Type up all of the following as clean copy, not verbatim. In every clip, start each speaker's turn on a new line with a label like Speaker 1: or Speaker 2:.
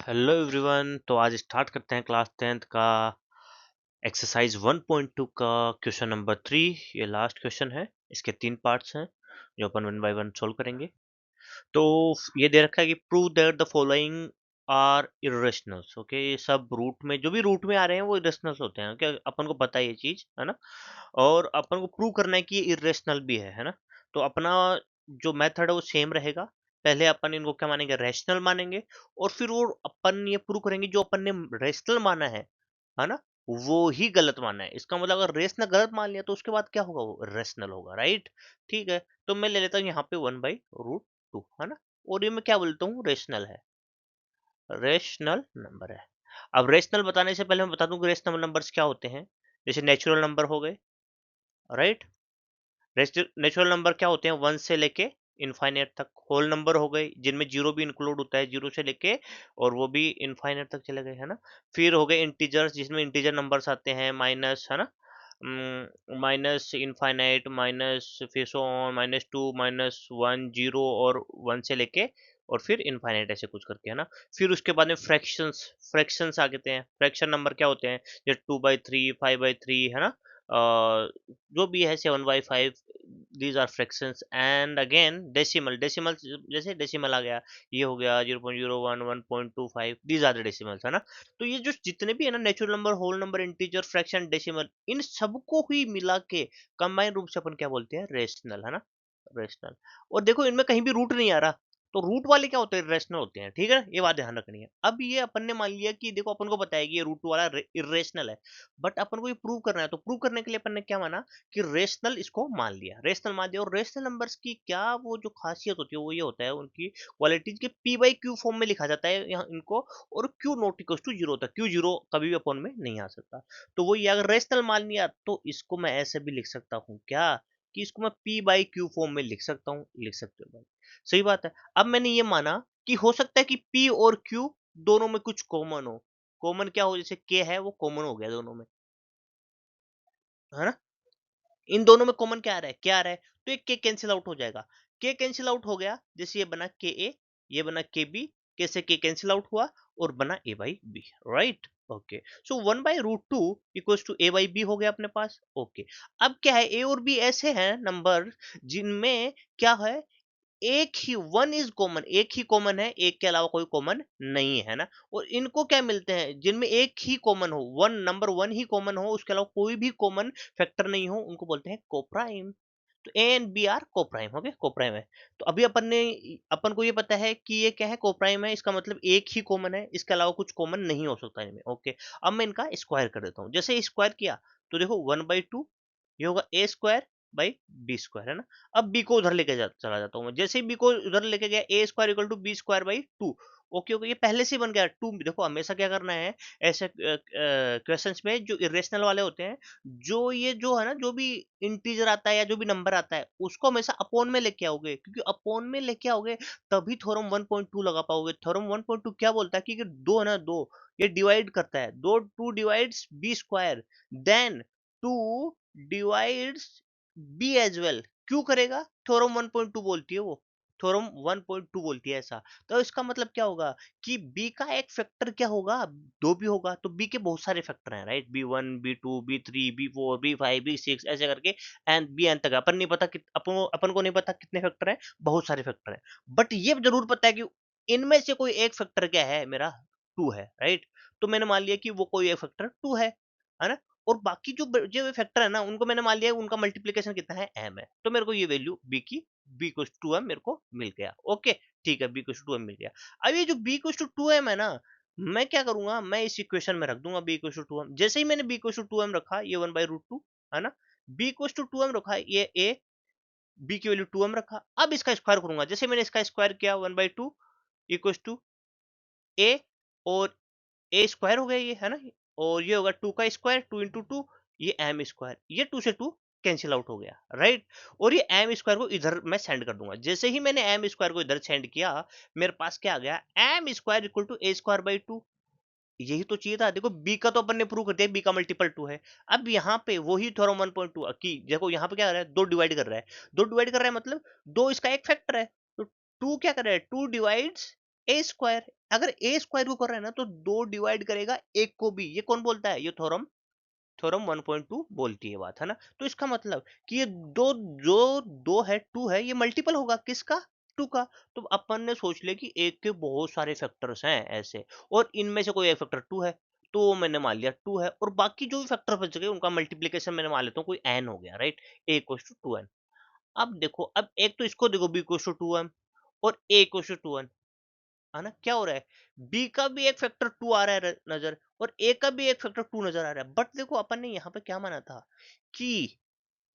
Speaker 1: Hello everyone. तो आज start करते हैं क्लास 10th का एक्सरसाइज 1.2 का क्वेश्चन नंबर 3। ये लास्ट क्वेश्चन है। इसके 3 पार्ट्स हैं जो अपन वन बाय वन सोल्व करेंगे। तो ये दे रखा है कि prove that the following are irrationals. Okay, ये सब रूट में जो भी रूट में आ रहे हैं वो इरेशनल्स होते हैं। ओके, अपन को पता है ये चीज, है ना। और अपन को प्रूव करना है कि ये इरेशनल भी है ना। तो अपना जो मेथड है वो सेम रहेगा। पहले अपन इनको क्या मानेंगे, रैशनल मानेंगे। और फिर वो अपन ये प्रूव करेंगे जो अपन ने रैशनल माना है ना, वो ही गलत माना है। इसका मतलब अगर रेशनल गलत मान लिया तो उसके बाद क्या होगा, वो रेशनल होगा। राइट, ठीक है। तो मैं ले लेता हूँ यहाँ पे 1/√2, है ना। और ये मैं क्या बोलता हूँ, रेशनल है, रेशनल नंबर है। अब रेशनल बताने से पहले मैं बता दूं कि रेशनल नंबर्स क्या होते हैं। जैसे नेचुरल नंबर हो गए, राइट। नेचुरल नंबर क्या होते हैं, 1 से लेके इनफाइनाइट तक। होल नंबर हो गए जिनमें जीरो भी इंक्लूड होता है, जीरो से लेके और वो भी इनफाइनाइट तक चले गए, है ना। फिर हो गए इंटीजर्स जिसमें इंटीजर नंबर्स आते हैं, माइनस, है ना, माइनस इनफाइनाइट, माइनस फिर सो ऑन, -2, -1, 0 और 1 से लेके और फिर इनफाइनाइट, ऐसे कुछ करके, है ना। फिर उसके बाद में फ्रैक्शंस, फ्रैक्शंस आ गए हैं। फ्रैक्शन नंबर क्या होते हैं, जैसे 2/3, 5/3, है ना। जो भी है 7/5, these are fractions. And again decimal, decimal जैसे डेसिमल आ गया, ये हो गया 0.01, 1.25, दीज आर द डेसिमल्स, है ना। तो ये जो जितने भी है ना, natural number, whole number, integer, fraction, decimal, इन सबको ही मिला के कंबाइन रूप से अपन क्या बोलते हैं, रेशनल, है ना, रेशनल। और देखो इनमें कहीं भी रूट नहीं आ रहा, तो रूट वाले क्या होते हैं, इरेशनल होते हैं। ठीक है ना, ये बात ध्यान रखनी है। अब ये अपन ने मान लिया कि देखो अपन को पता है कि ये रूट वाला इरेशनल है, बट अपन को ये प्रूव करना है। तो प्रूव करने के लिए अपन ने क्या माना कि रेशनल इसको मान लिया, रेशनल मान दिया। और रेशनल नंबर्स की क्या वो जो खासियत होती है वो ये होता है, उनकी क्वालिटीज के पी बाई क्यू फॉर्म में लिखा जाता है यहाँ इनको। और Q not equal to zero होता है, क्यू जीरो कभी भी अपन में नहीं आ सकता। तो वो ये अगर रेशनल मान लिया तो इसको मैं ऐसे भी लिख सकता हूँ क्या, कि इसको मैं पी बाई क्यू फॉर्म में लिख सकता हूँ। लिख सकते हो भाई, सही बात है। अब मैंने ये माना कि हो सकता है कि पी और क्यू दोनों में कुछ कॉमन हो। कॉमन क्या हो, जैसे के है वो कॉमन हो गया दोनों में, है ना। इन दोनों में कॉमन क्या आ रहा है, क्या आ रहा है, तो एक के कैंसिल आउट हो जाएगा। के कैंसिल आउट हो गया, जैसे ये बना के ए, ये बना के बी, के से के कैंसिल आउट हुआ और बना a by b. Right, okay. So 1/√2 equals to a by b हो गया अपने पास। ओके, अब क्या है, ए और बी ऐसे हैं नंबर जिनमें क्या है, एक ही वन इज कॉमन, एक ही कॉमन है, एक के अलावा कोई कॉमन नहीं है ना। और इनको क्या मिलते हैं, जिनमें एक ही कॉमन हो, वन नंबर वन ही कॉमन हो, उसके अलावा कोई भी कॉमन फैक्टर नहीं हो, उनको बोलते हैं कोप्राइम। तो A and B are coprime हो गए, कोप्राइम है। तो अभी अपन को ये पता है कि ये क्या है, कोप्राइम है। इसका मतलब एक ही कॉमन है, इसके अलावा कुछ कॉमन नहीं हो सकता इनमें। ओके, अब मैं इनका स्क्वायर कर देता हूँ। जैसे स्क्वायर किया तो देखो 1/2, ये होगा ए स्क्वायर बाई बी स्क्वायर, है ना। अब बी को उधर लेके चला जाता हूँ मैं। जैसे ही बी को उधर लेके गया, a square equal to B square by 2। Okay okay, ये पहले से ही बन गया 2। देखो हमेशा क्या करना है ऐसे क्वेश्चंस में जो इरेशनल वाले होते हैं, जो ये जो है ना, जो भी इंटीजर आता है या जो भी नंबर आता है उसको हमेशा अपॉन में लेके आओगे, क्योंकि अपॉन में लेके आओगे तभी थ्योरम 1.2 लगा पाओगे। थ्योरम 1.2 क्या बोलता है कि दो है ना, दो ये डिवाइड करता है, दो, two divides B square, then two divides B as well. क्यों करेगा, थ्योरम 1.2 बोलती है वो, थ्योरम 1.2 बोलती है ऐसा। तो इसका मतलब क्या होगा कि बी का एक फैक्टर क्या होगा, दो भी होगा। तो बी के बहुत सारे फैक्टर हैं, right. B1, बी2, B3, B4, B5, B6, ऐसे करके एंड बी एन तक है। अपन नहीं पता अपन को नहीं पता कितने फैक्टर हैं, बहुत सारे फैक्टर हैं। बट ये जरूर पता है कि इनमें से कोई एक फैक्टर क्या है, मेरा 2 है, राइट। तो मैंने मान लिया कि वो कोई एक फैक्टर 2 है ना। और बाकी जो फैक्टर है ना, उनको मैंने मान लिया उनका मल्टीप्लीकेशन कितना है, m है। तो मेरे को ये वैल्यू b की, b को 2m मेरे को मिल गया। ओके, ठीक है, b को 2m मिल गया। अब ये जो b को 2m है ना, मैं क्या करूंगा, मैं इस इक्वेशन में रख दूंगा b को 2m। जैसे ही मैंने b को 2m रखा, ये 1/√2, है ना। b को 2m रखा, ये a, b की वैल्यू 2m रखा। अब इसका स्क्वायर करूंगा, जैसे मैंने इसका स्क्वायर किया 1/2 इक्वल टू a, और ए स्क्वायर हो गया ये, है ना। और ये होगा 2 का स्क्वायर, 2 इंटू 2, ये एम स्क्वायर, ये 2 से 2 कैंसिल आउट हो गया, राइट। और ये एम स्क्वायर को इधर मैं सेंड कर दूंगा। जैसे ही मैंने एम स्क्वायर को इधर सेंड किया, मेरे पास क्या आ गया, M square equal to A square by 2। यही तो चाहिए था। देखो बी का तो अपन ने प्रूव कर दिया, बी का मल्टीपल 2 है। अब यहाँ पे वही थ्योरम 1.2 की देखो, यहाँ पे क्या कर रहा है, दो डिवाइड कर रहा है। दो डिवाइड कर रहा है मतलब दो इसका एक फैक्टर है। तो 2 क्या कर रहा है, 2 डिवाइड्स ए स्क्वायर। अगर ए स्क्वायर को कर रहा है ना तो दो डिवाइड करेगा एक को भी। ये कौन बोलता है? ये थ्योरम थ्योरम 1.2 बोलती है बात, है ना। तो इसका मतलब कि ये दो जो दो है टू है, ये मल्टीपल होगा किसका? टू का। तो अपन ने सोच लिया कि एक के बहुत सारे फैक्टर्स हैं ऐसे, और इनमें से कोई एक फैक्टर टू है, तो वो मैंने मान लिया टू है, और बाकी जो भी फैक्टर बच गए उनका मल्टीप्लीकेशन मैंने मान लेता हूँ कोई एन हो गया, right. A equals to two N. अब देखो, अब एक तो इसको देखो, B equals to two N और A equals to two N, है ना। क्या हो रहा है? बी का भी एक फैक्टर टू आ रहा है नजर, और ए का भी एक फैक्टर टू नजर आ रहा है। बट देखो, अपन ने यहाँ पे क्या माना था कि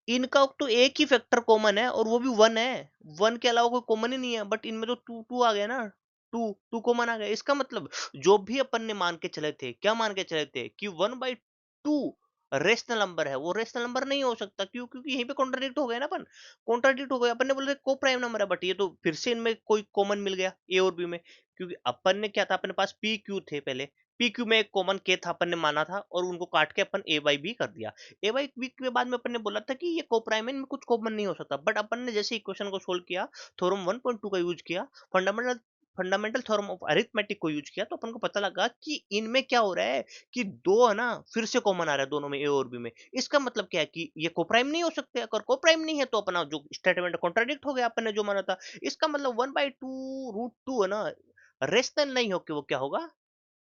Speaker 1: इनका तो एक ही फैक्टर कॉमन है, और वो भी वन है। वन के अलावा कोई कॉमन ही नहीं है, बट इनमें तो टू टू आ गया ना। टू टू कॉमन आ गया। इसका मतलब जो भी अपन ने मान के चले थे, क्या मान के चले थे कि 1/2 रेशनल नंबर है, वो रेशनल नंबर नहीं हो सकता। क्यों? क्योंकि यहीं पे कॉन्ट्राडिक्ट हो गए ना अपन। कॉन्ट्राडिक्ट हो गए। अपन ने बोले को प्राइम नंबर है, बट ये तो फिर से इनमें कोई कॉमन मिल गया ए और बी में। क्योंकि अपन ने क्या था, अपने पास पी क्यू थे पहले। पी क्यू में एक कॉमन के था, अपन ने माना था, और उनको काट के अपन ए बाई बी कर दिया। ए बाई बी के बाद में अपन ने बोला था कि ये कोप्राइम है, इनमें कुछ कॉमन नहीं हो सकता। बट अपन ने जैसे इक्वेशन को सोल्व किया, थ्योरम 1.2 का यूज किया, fundamental fundamental theorem of arithmetic को यूज किया, तो अपन को पता लगा कि इनमें क्या हो रहा है कि दो है ना, फिर से कॉमन आ रहा है दोनों में, ए और बी में। इसका मतलब क्या है कि ये कोप्राइम नहीं हो सकते। अगर कोप्राइम नहीं है तो अपना जो स्टेटमेंट कॉन्ट्राडिक्ट हो गया, अपन ने जो माना था। इसका मतलब 1/2 √2 है ना, रेशनल नहीं होके वो क्या होगा?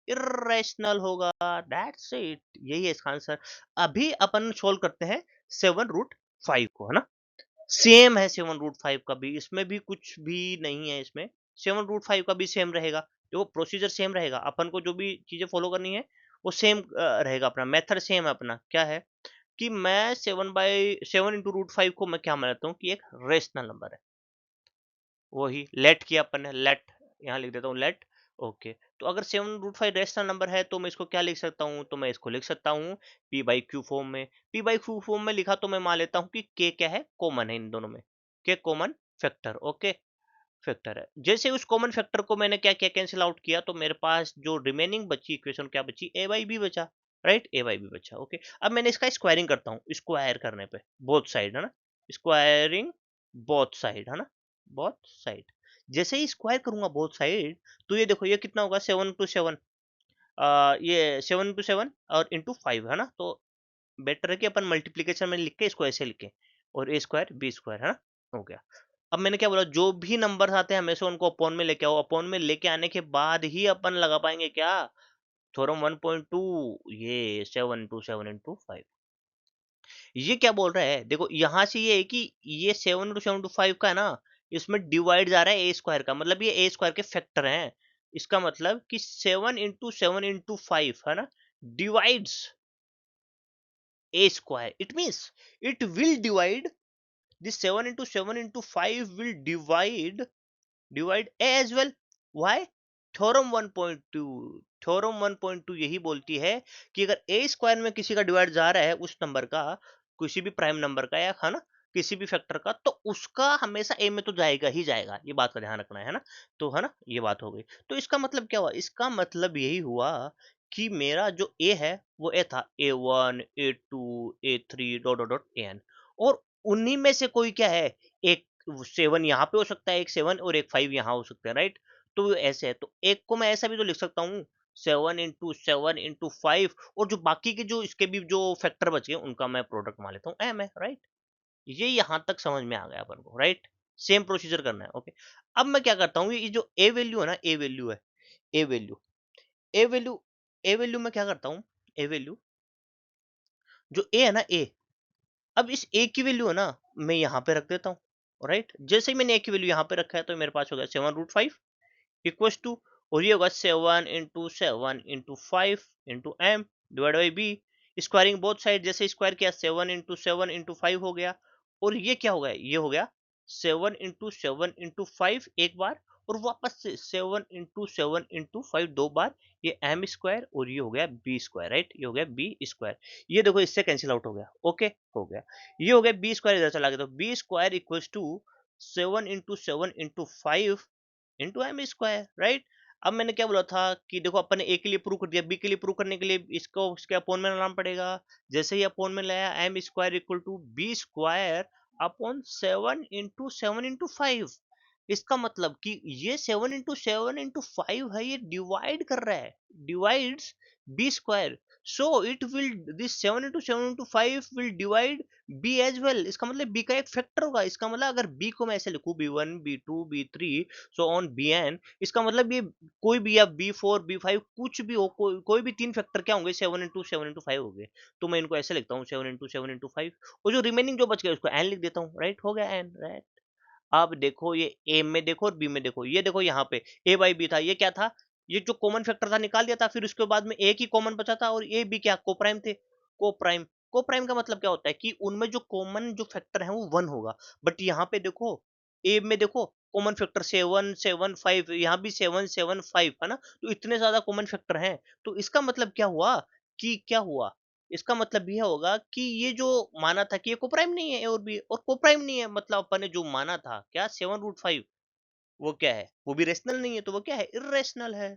Speaker 1: इर्रेशनल होगा। दैट्स इट, यही है इसका आंसर। अभी अपन सोल्व करते हैं 7√5 को, है ना। सेम है 7√5 का भी, इसमें भी कुछ भी नहीं है इसमें। 7√5 का भी सेम रहेगा। जो प्रोसीजर सेम रहेगा, अपन को जो भी चीजें फॉलो करनी है वो सेम रहेगा। अपना मेथड सेम है। अपना क्या है कि मैं 7/7 × √5 को मैं क्या मानता हूँ कि एक रेशनल नंबर है। वही लेट किया अपन ने, लेट। यहाँ लिख देता हूँ लेट। ओके। तो अगर 7√5 रेशनल नंबर है, तो मैं इसको क्या लिख सकता हूँ? तो मैं इसको लिख सकता हूँ पी बाई क्यू फॉर्म में। पी बाई क्यू फॉर्म में लिखा तो मैं मान लेता हूँ कि के क्या है? कॉमन है इन दोनों में। के कॉमन फैक्टर। ओके, फैक्टर है। जैसे उस कॉमन फैक्टर को मैंने क्या क्या कैंसिल आउट किया, तो मेरे पास जो रिमेनिंग बची इक्वेशन क्या बची? ए बाई बी बचा, राइट। ए बाई बी बचा। ओके। अब मैंने इसका स्क्वायरिंग करता हूँ, स्क्वायर करने पे बोथ साइड, है ना। स्क्वायरिंग बोथ साइड, है ना, बोथ साइड। जैसे ही स्क्वायर करूंगा बोथ साइड, तो ये देखो, ये कितना होगा? 7 × 7। ये 7 × 7 और ×5, है ना। तो बेटर है कि अपन मल्टीप्लीकेशन में लिख के इसको ऐसे लिखें, और ए स्क्वायर बी स्क्वायर, है ना, हो गया। अब मैंने क्या बोला? जो भी नंबर आते हैं हमेशा उनको अपॉन में लेके आओ। अपॉन में लेके आने के बाद ही अपन लगा पाएंगे क्या? थ्योरम 1.2। ये 7 × 7 × 5। ये क्या बोल रहा है? देखो, यहां से ये है कि ये 7 × 7 × 5 का है ना, इसमें डिवाइड जा रहा है ए स्क्वायर का, मतलब ये ए स्क्वायर के फैक्टर हैं। इसका मतलब कि 7 × 7 × 5 है ना, divides a square. It means it will divide, this 7 × 7 × 5 will divide a as well. Why? Theorem 1.2, theorem 1.2 यही बोलती है कि अगर a स्क्वायर में किसी का डिवाइड जा रहा है, उस नंबर का, किसी भी प्राइम नंबर का, या है ना, किसी भी फैक्टर का, तो उसका हमेशा a में तो जाएगा ही जाएगा। ये बात का ध्यान रखना है ना। तो है ना, ये बात हो गई। तो इसका मतलब क्या हुआ? इसका मतलब यही हुआ कि मेरा जो a है वो a था, A1 A2 A3 dot dot dot an, और उन्हीं में से कोई क्या है? एक 7 यहाँ पे हो सकता है, एक 7 और एक 5 यहाँ हो सकते हैं, राइट। तो ऐसे है, तो एक को मैं ऐसा भी तो लिख सकता हूँ, 7 × 7 × 5, और जो बाकी के जो इसके भी जो फैक्टर बचे हैं उनका मैं प्रोडक्ट मान लेता हूँ एम है, राइट। ये यहाँ तक समझ में आ गया अपन को, राइट। सेम प्रोसीजर करना है। ओके। अब मैं क्या करता हूँ, ये जो ए वैल्यू है ना, ए वैल्यू है, ए वैल्यू, ए वैल्यू, ए वैल्यू में क्या करता हूँ? ए वैल्यू, जो ए है ना, ए, अब इस ए की वैल्यू है ना, मैं यहाँ पे रख देता हूँ, राइट। जैसे ही मैंने ए की वैल्यू यहाँ पे रखा है, तो मेरे पास हो गया 7 √5 इक्वल्स टू, और ये होगा 7 × 7 × 5 divide by B. Squaring both side, जैसे स्क्वायर किया 7 × 7 × 5 हो गया, और ये क्या हो गया? ये हो गया 7 × 7 × 5 एक बार, और वापस से 7 × 7 × 5 दो बार। ये एम स्क्वायर, और ये हो गया बी स्क्वायर, राइट। ये हो गया बी स्क्वायर। ये देखो, इससे कैंसिल आउट हो गया। ओके, हो गया। ये हो गया बी स्क्वायर, इधर चला गया, तो B square equals to 7 × 7 × 5 into M square, right. अब मैंने क्या बोला था कि देखो, अपन ने ए के लिए प्रूव कर दिया, बी के लिए प्रूव करने के लिए इसको इसके अपॉन में लाना पड़ेगा। जैसे ही अपॉन में लाया, M square equal to B square upon 7 × 7 × 5। इसका मतलब कि ये 7 into 7 into 5 है, ये डिवाइड कर रहा है, divides B square, so it will, this 7 into 7 into 5 will divide B as well. इसका मतलब बी का एक फैक्टर होगा। इसका मतलब अगर बी को मैं ऐसे लिखूं, B1 B2 B3 so on Bn, इसका मतलब ये कोई भी, या B4 B5 कुछ भी हो, कोई भी तीन फैक्टर क्या होंगे, 7 into 7 into 5 हो गए। तो मैं इनको ऐसे लिखता हूँ 7 into 7 into 5, और जो रिमेनिंग जो बच गए उसको एन लिख देता हूँ, राइट, हो गया एन, राइट। अब देखो ये ए में देखो और बी में देखो, ये देखो यहाँ पे ए बाई बी था, ये क्या था, ये जो कॉमन फैक्टर था निकाल दिया था, फिर उसके बाद में एक ही कॉमन बचा था, और ए बी क्या कोप्राइम थे, कोप्राइम। कोप्राइम का मतलब क्या होता है कि उनमें जो कॉमन जो फैक्टर है वो 1 होगा। बट यहाँ पे देखो, ए में देखो कॉमन फैक्टर 7 7 5, यहाँ भी 7 7 5 है ना, तो इतने ज्यादा कॉमन फैक्टर हैं। तो इसका मतलब क्या हुआ, कि क्या हुआ, इसका मतलब यह होगा कि ये जो माना था कि ये कोप्राइम नहीं है, ए और बी, और कोप्राइम नहीं है, मतलब अपन ने जो माना था क्या 7 रूट 5, वो क्या है, वो भी रेशनल नहीं है, तो वो क्या है, इरेशनल है।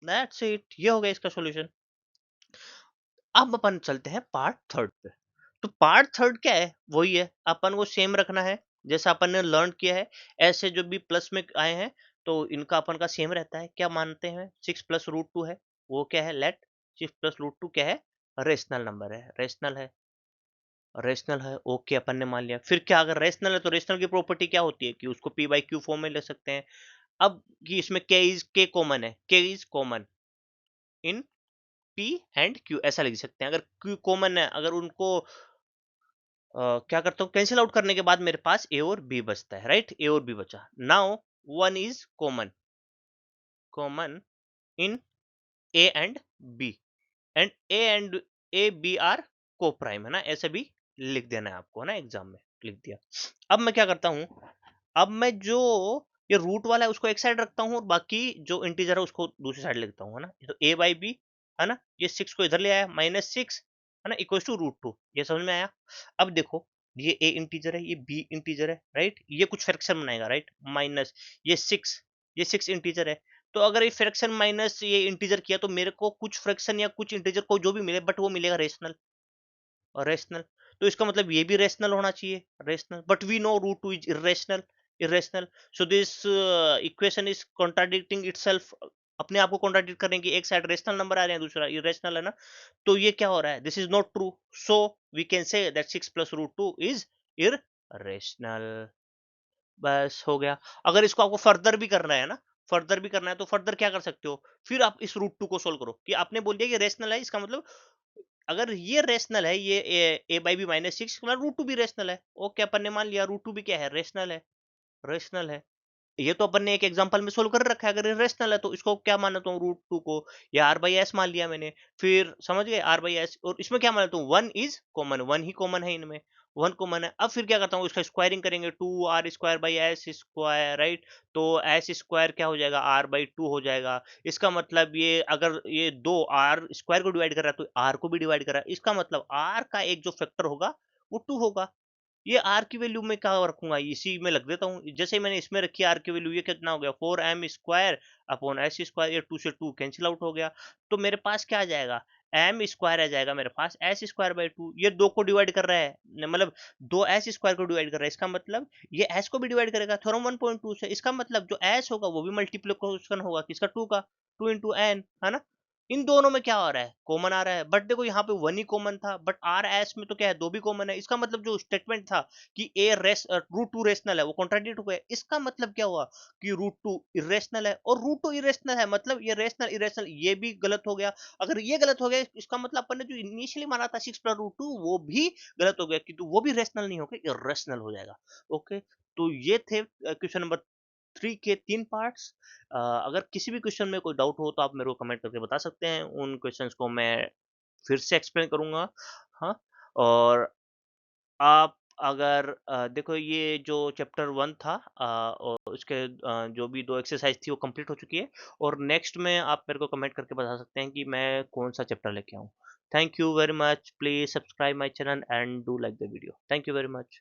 Speaker 1: दैट्स इट, ये हो गया इसका सॉल्यूशन। अब अपन चलते हैं पार्ट थर्ड पे। तो पार्ट थर्ड क्या है, वही है, अपन को सेम रखना है जैसा अपन ने लर्न किया है। ऐसे जो भी प्लस में आए हैं तो इनका अपन का सेम रहता है। क्या मानते हैं, 6 + √2 है, वो क्या है, लेट 6 + √2 क्या है, रेशनल नंबर है, रेशनल है, रेशनल है, ओके अपन ने मान लिया। फिर क्या, अगर रेशनल है तो रेशनल की प्रॉपर्टी क्या होती है कि उसको पी बाई क्यू फॉर्म में ले सकते हैं। अब कि इसमें के कॉमन है, के is common in P and Q, ऐसा लिख सकते हैं। अगर क्यू कॉमन है, अगर उनको क्या करता हूँ, कैंसिल आउट करने के बाद मेरे पास ए और बी बचता है, राइट, ए और बी बचा। Now one is common, common in A and B, and A B are coprime, है ना, ऐसे भी लिख देना है आपको, है ना, एग्जाम में लिख दिया। अब मैं क्या करता हूँ, अब मैं जो ये रूट वाला है उसको एक साइड रखता हूँ, और बाकी जो इंटीजर है उसको दूसरी साइड लिखता हूँ, है ना। तो ए बाई बी, है ना, ये 6 को इधर ले आया, -6, है ना, इक्वल टू √2, ये समझ में आया। अब देखो, ये ए इंटीजर है, ये बी इंटीजर है, राइट, ये कुछ फ्रैक्शन बनाएगा, राइट, माइनस ये 6, ये 6 इंटीजर है। तो अगर ये फ्रैक्शन माइनस ये इंटीजर किया, तो मेरे को कुछ फ्रैक्शन या कुछ इंटीजर को जो भी मिले, बट वो मिलेगा रेशनल, और रेशनल, तो इसका मतलब ये भी रेशनल होना चाहिए, rational. But we know √2 is irrational, irrational, so this equation is contradicting itself, अपने आप को कॉन्ट्राडिक्ट करने की, एक साइड रेशनल नंबर आ रहे हैं, दूसरा इरेशनल है ना। तो ये क्या हो रहा है, this is not true, so we can say that 6 + √2 is irrational. बस हो गया। अगर इसको आपको फर्दर भी करना है ना, फर्दर भी करना है, तो फर्दर क्या कर सकते हो, फिर आप इस √2 को सोल्व करो, कि आपने बोल दिया कि रेशनल है, इसका मतलब अगर ये रेशनल है, ये ए बाई बी -6, √2 भी रेशनल है, ओके, अपन ने मान लिया √2 भी क्या है, रेशनल है, रेशनल है। ये तो अपन ने एक एग्जांपल में सोल्व कर रखा है। अगर ये रेशनल है तो इसको क्या मानता हूँ, √2 को, या आर बाई एस मान लिया मैंने। फिर समझ गए, आर बाई एस, और इसमें क्या मानता हूँ, 1 इज कॉमन, 1 ही कॉमन है इनमें, 1 कॉमन है। अब फिर क्या करता हूँ, इसका स्क्वायरिंग करेंगे, 2r² by S square, right. तो एस स्क्वायर क्या हो जाएगा, r/2 हो जाएगा। इसका मतलब ये, अगर ये दो आर स्क्वायर को डिवाइड कर रहा है तो आर को भी डिवाइड कर रहा है, इसका मतलब आर का एक जो फैक्टर होगा वो 2 होगा। ये आर की वैल्यू में क्या रखूंगा, इसी में लग देता हूँ, जैसे ही मैंने इसमें रखी आर की वैल्यू, ये कितना हो गया, 4m² अपॉन एस स्क्वायर, ये 2 से 2 कैंसिल आउट हो गया। तो मेरे पास क्या आ जाएगा, एम स्क्वायर आ जाएगा मेरे पास s²/2, ये 2 को डिवाइड कर रहा है, मतलब 2 एस स्क्वायर को डिवाइड कर रहा है, इसका मतलब ये एस को भी डिवाइड करेगा थ्योरम 1.2 से, इसका मतलब जो एस होगा वो भी मल्टीप्लिकेशन होगा किसका, 2 का, 2 into n, है ना। इन दोनों में क्या आ रहा है, कॉमन आ रहा है। बट देखो यहाँ पे 1 ही कॉमन था, बट आर एस में तो क्या है, 2 भी कॉमन है। इसका मतलब जो स्टेटमेंट था कि √2 रेशनल है, वो कॉन्ट्राडिक्ट हो गया। इसका मतलब क्या हुआ कि √2 इरेशनल है, और √2 इरेशनल है, मतलब ये रेशनल इरेशनल ये भी गलत हो गया। अगर ये गलत हो गया, इसका मतलब अपन ने जो इनिशियली माना था 6 + √2 वो भी गलत हो गया, क्योंकि वो भी रेशनल नहीं होगा, इरेशनल हो जाएगा। ओके, तो ये थे क्वेश्चन नंबर 3 के 3 पार्ट्स। अगर किसी भी क्वेश्चन में कोई डाउट हो तो आप मेरे को कमेंट करके बता सकते हैं, उन क्वेश्चंस को मैं फिर से एक्सप्लेन करूंगा। हाँ, और आप अगर देखो, ये जो चैप्टर 1 था, और उसके जो भी 2 एक्सरसाइज थी वो कंप्लीट हो चुकी है, और नेक्स्ट में आप मेरे को कमेंट करके बता सकते हैं कि मैं कौन सा चैप्टर लेके आऊँ। Thank you very much, please subscribe my channel and do like the video. Thank you very much.